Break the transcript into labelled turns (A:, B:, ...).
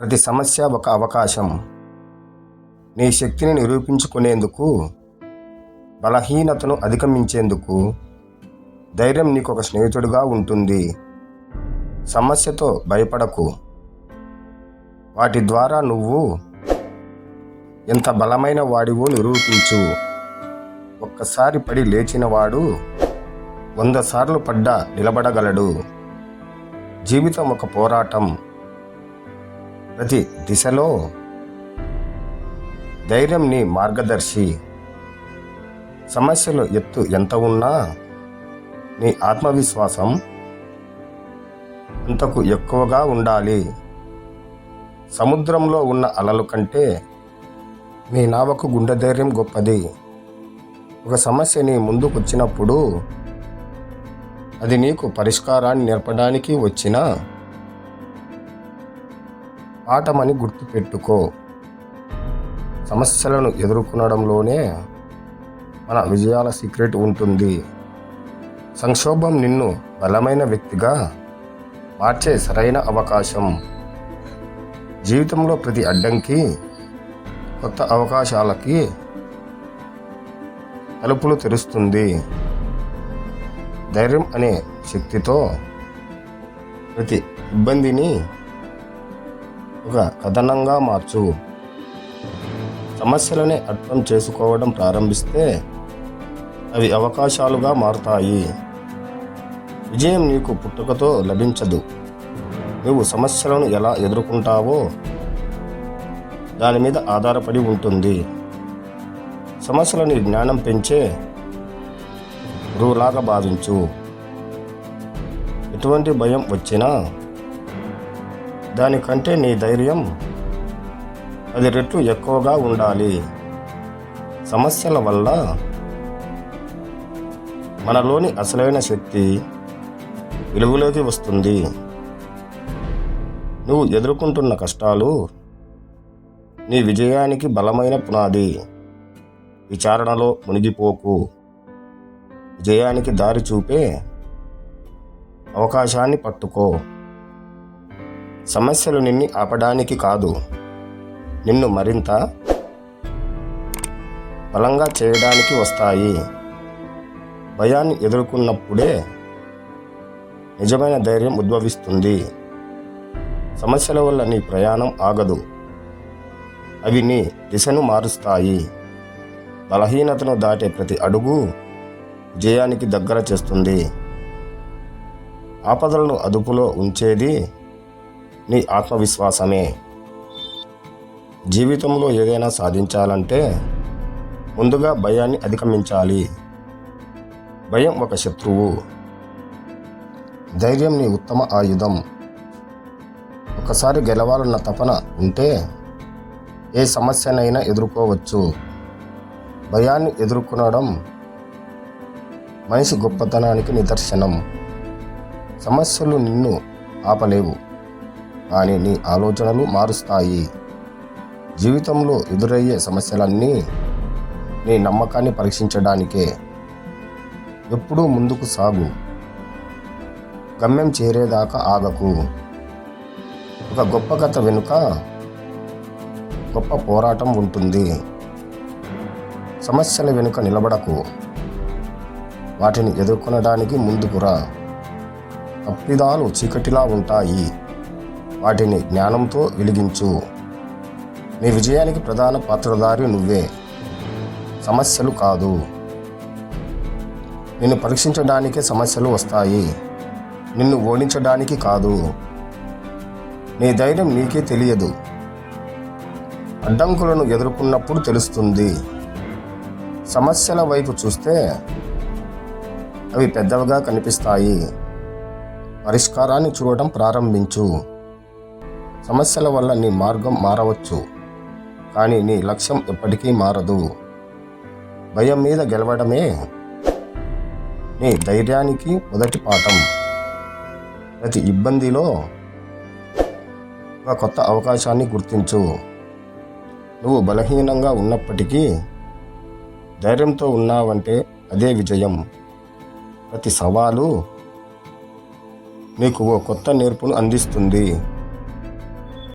A: ప్రతి సమస్య ఒక అవకాశం. నీ శక్తిని నిరూపించుకునేందుకు, బలహీనతను అధిగమించేందుకు ధైర్యం నీకు ఒక స్నేహితుడిగా ఉంటుంది. సమస్యతో భయపడకు. వాటి ద్వారా నువ్వు ఎంత బలమైన వాడివో నిరూపించు. ఒక్కసారి పడి లేచినవాడు 100 సార్లు పడ్డా నిలబడగలడు. జీవితం ఒక పోరాటం. ప్రతి దిశలో ధైర్యం నీ మార్గదర్శి. సమస్యలు ఎత్తు ఎంత ఉన్నా నీ ఆత్మవిశ్వాసం అంతకు ఎక్కువగా ఉండాలి. సముద్రంలో ఉన్న అలలు కంటే నీ నావకు గుండె ధైర్యం గొప్పది. ఒక సమస్య నీ ముందుకొచ్చినప్పుడు అది నీకు పరిష్కారాన్ని నేర్పడానికి వచ్చిన పాఠమని గుర్తుపెట్టుకో. సమస్యలను ఎదుర్కొనడంలోనే మన విజయాల సీక్రెట్ ఉంటుంది. సంక్షోభం నిన్ను బలమైన వ్యక్తిగా మార్చే సరైన అవకాశం. జీవితంలో ప్రతి అడ్డంకి కొత్త అవకాశాలకి తలుపులు తెరుస్తుంది. ధైర్యం అనే శక్తితో ప్రతి ఇబ్బందిని ఒక కథనంగా మార్చు. సమస్యలనే అర్థం చేసుకోవడం ప్రారంభిస్తే అవి అవకాశాలుగా మారుతాయి. విజయం నీకు పుట్టుకతో లభించదు. నువ్వు సమస్యలను ఎలా ఎదుర్కొంటావో దాని మీద ఆధారపడి ఉంటుంది. సమస్యలని జ్ఞానం పెంచే గురువులాగా భావించు. ఎటువంటి భయం వచ్చినా దానికంటే నీ ధైర్యం 10 రెట్లు ఎక్కువగా ఉండాలి. సమస్యల వల్ల మనలోని అసలైన శక్తి వెలుగులోకి వస్తుంది. నువ్వు ఎదుర్కొంటున్న కష్టాలు నీ విజయానికి బలమైన పునాది. విచారణలో మునిగిపోకు. విజయానికి దారి చూపే అవకాశాన్ని పట్టుకో. సమస్యలు నిన్ను ఆపడానికి కాదు, నిన్ను మరింత బలంగా చేయడానికి వస్తాయి. భయాన్ని ఎదుర్కొన్నప్పుడే నిజమైన ధైర్యం ఉద్భవిస్తుంది. సమస్యల వల్ల నీ ప్రయాణం ఆగదు. అవి నీ దిశను మారుస్తాయి. బలహీనతను దాటే ప్రతి అడుగు విజయానికి దగ్గర చేస్తుంది. ఆపదలను అదుపులో ఉంచేది నీ ఆత్మవిశ్వాసమే. జీవితంలో ఏదైనా సాధించాలంటే ముందుగా భయాన్ని అధిగమించాలి. భయం ఒక శత్రువు, ధైర్యం నీ ఉత్తమ ఆయుధం. ఒకసారి గెలవాలన్న తపన ఉంటే ఏ సమస్యనైనా ఎదుర్కోవచ్చు. భయాన్ని ఎదుర్కొనడం మనిషి గొప్పతనానికి నిదర్శనం. సమస్యలు నిన్ను ఆపలేవు, కానీ నీ ఆలోచనలు మారుస్తాయి. జీవితంలో ఎదురయ్యే సమస్యలన్నీ నీ నమ్మకాన్ని పరీక్షించడానికే. ఎప్పుడూ ముందుకు సాగు. గమ్యం చేరేదాకా ఆగకు. ఒక గొప్ప కథ వెనుక గొప్ప పోరాటం ఉంటుంది. సమస్యల వెనుక నిలబడకు. వాటిని ఎదుర్కొనడానికి ముందుకురా. తప్పిదాలు చీకటిలా ఉంటాయి, వాటిని జ్ఞానంతో వెలిగించు. నీ విజయానికి ప్రధాన పాత్రధారి నువ్వే, సమస్యలు కాదు. నిన్ను పరీక్షించడానికే సమస్యలు వస్తాయి, నిన్ను ఓడించడానికి కాదు. నీ ధైర్యం నీకే తెలియదు. అడ్డంకులను ఎదుర్కొన్నప్పుడు తెలుస్తుంది. సమస్యల వైపు చూస్తే అవి పెద్దవిగా కనిపిస్తాయి. పరిష్కారాన్ని చూడటం ప్రారంభించు. సమస్యల వల్ల నీ మార్గం మారవచ్చు, కానీ నీ లక్ష్యం ఎప్పటికీ మారదు. భయం మీద గెలవడమే నీ ధైర్యానికి మొదటి పాఠం. ప్రతి ఇబ్బందిలో ఒక కొత్త అవకాశాన్ని గుర్తించు. నువ్వు బలహీనంగా ఉన్నప్పటికీ ధైర్యంతో ఉన్నావంటే అదే విజయం. ప్రతి సవాలు నీకు ఓ కొత్త నేర్పును అందిస్తుంది.